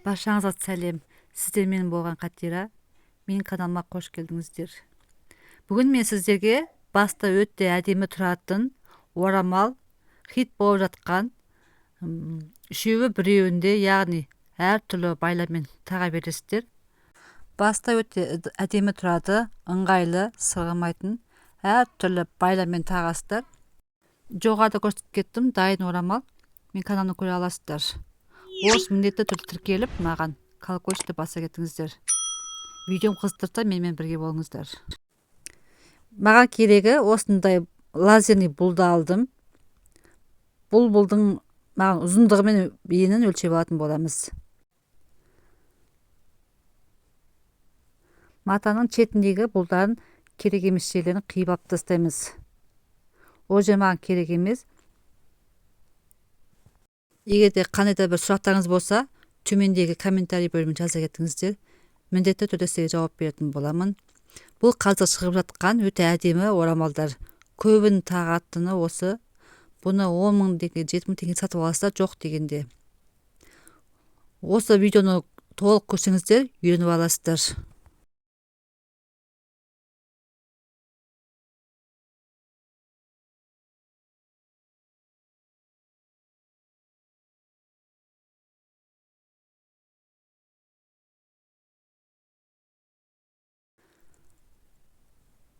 Баршаңызға сәлем. Сіздер менің болған Қатира. Менің каналыма қош келдіңіздер. Бүгін мен сіздерге баста өтте әдемі тұратын орамал хит болып жатқан үшеуі біреуінде, яғни әртүрлі байламен таға бересіздер. Баста өтте әдемі тұрады, ыңғайлы, сырғымайтын әртүрлі байламен тағасыздар. Жоғарыда көрсетіп кеттім, дайын орамал. Мен каналымды көре аласыздар. Осы міндетті түрде тіркеліп, маған колокольчикті баса кетіңіздер. Видеом қызықтырса менімен бірге болыңыздар. Маған керегі осындай лазерный булды алдым. Бұл булдың маған ұзындығы мен енін өлшеп алатын боламыз. Матаның шетіндегі булдарын керек емес жерлерін қиып алып тастаймыз. Ол жер маған керек емес. Егер де қандай да бір сұрақтарыңыз болса, төмендегі комментарий бөлімін жаза кетіңіздер. Міндетті түрде сізге жауап беретін боламын. Бұл қазір шығып жатқан өте әдемі орамалдар. Көбін тағатыны осы. Бұны 10 мың деген 7 мың теңге сатып аласыздар, жоқ дегенде. Осы видеоны толық көрсеңіздер, үйреніп аласыздар.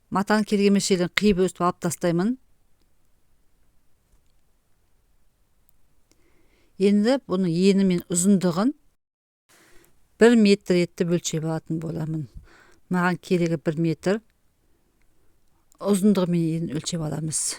Матаның керек емес жерін қиып өстіп алып тастаймын. Енді бұның ені мен ұзындығын 1 метр етіп өлшеп алатын боламын. Маған керегі 1 метр. Ұзындығы мен енін өлшеп аламыз.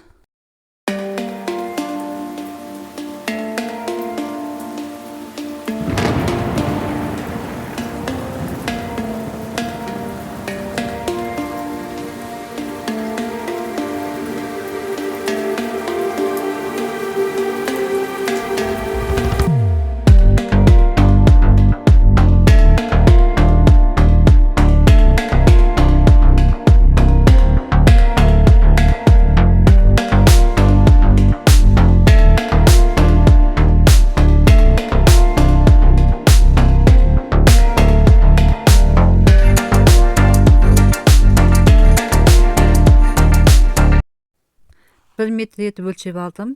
Bir metre етіп өлшеп алдым.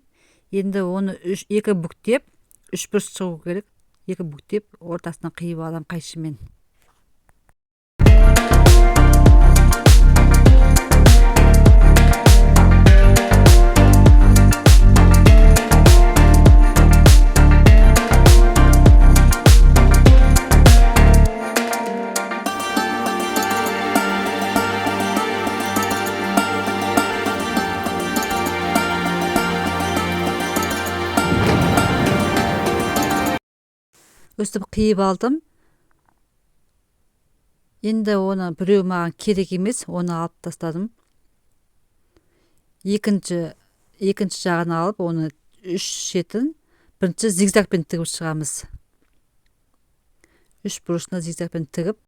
Енді оны 2 бүктеп, 3 бұрыш шығу керек. 2 бүктеп, ортасына қиып аламын қайшымен. Өстіп қиып алдым. Енді оны біреу маған керек емес, оны алып тастадым. Екінші жағын алып, оны 3 шетін бірінші зигзагпен тігіп шығамыз. 3 бұрышына зигзагпен тігіп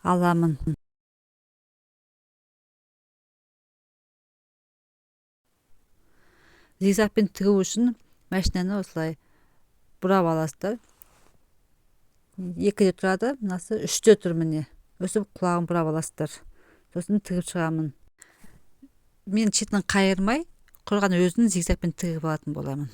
аламын. Зигзагпен тігу үшін машинаны осылай бұрап аласыздар. 2-де тұрады, мынасы 3-те тұр міне. Өсіп құлағын бұрап аласыздар. Сосын тігіп шығамын. Мен шетін қайырмай, құрған өзін зигзагпен тігіп алатын боламын.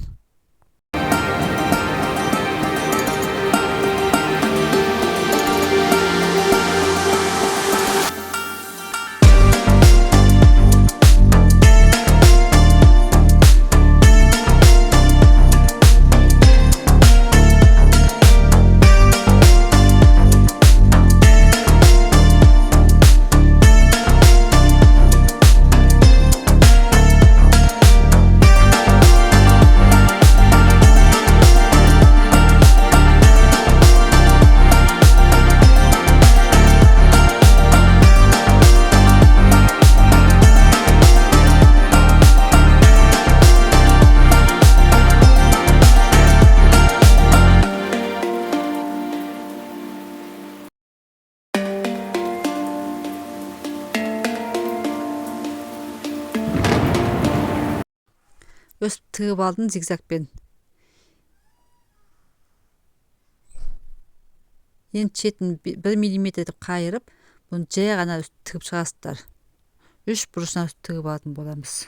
Өсіп тығып алдым зигзагпен. енді шетін 1 миллиметр етіп қайырып, бұны жай ғана тігіп шығасыздар. 3 бұрышынан тігіп алатын боламыз.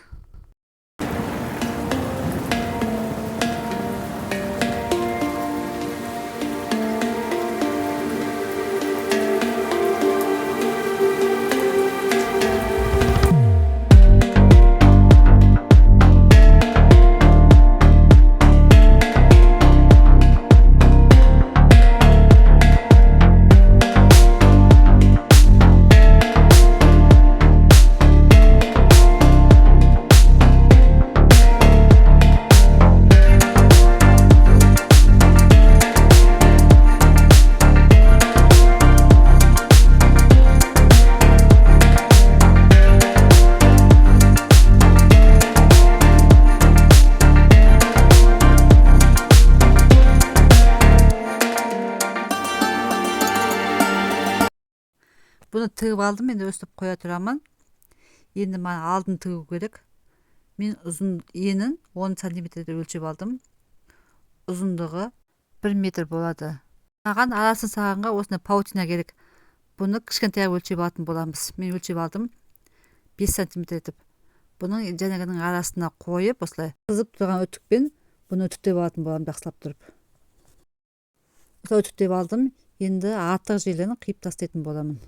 Bunu tığып алдым, енді өстіп қоя тұрамын. Енді маған алдын тығу керек. Мен ұзын енін 10 сантиметрді өлшеп алдым. Ұзындығы 1 метр болады. Маған арасын сағанға осындай паутина керек. Бұны кішкентай өлшеп алатын боламыз. Мен өлшеп алдым 5 сантиметр етіп. Бұның жәнегінің арасына қойып, осылай қызып тұрған үтікпен бұны үтіктеп алатын боламын, жақсылап тұрып. Осылай үтіктеп алдым. Енді артық жерлерін қиып тастайтын боламын.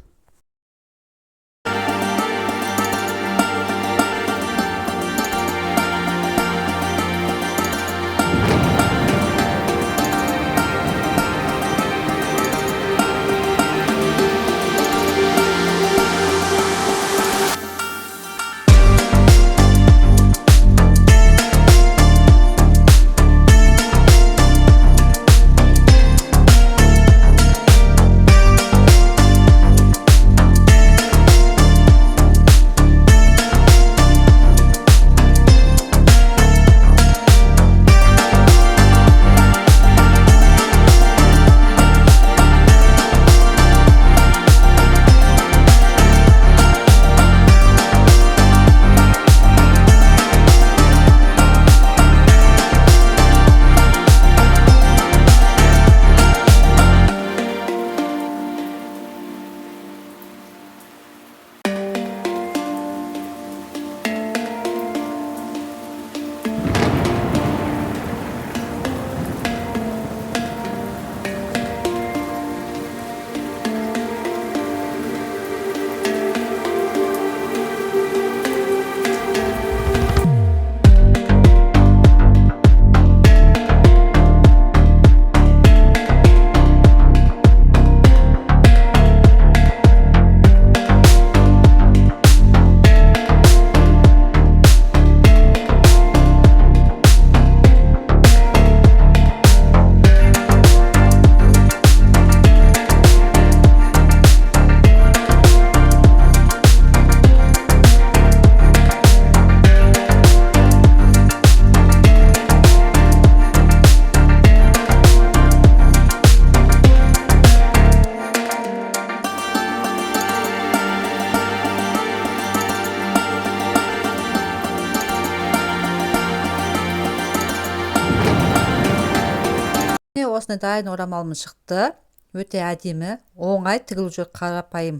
Осындай дайын орамалым шықты. Өте әдемі, оңай, тігілуші, қарапайым.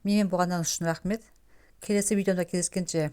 Менімен болғаныңыз үшін рахмет. Келесі видеода кездескенше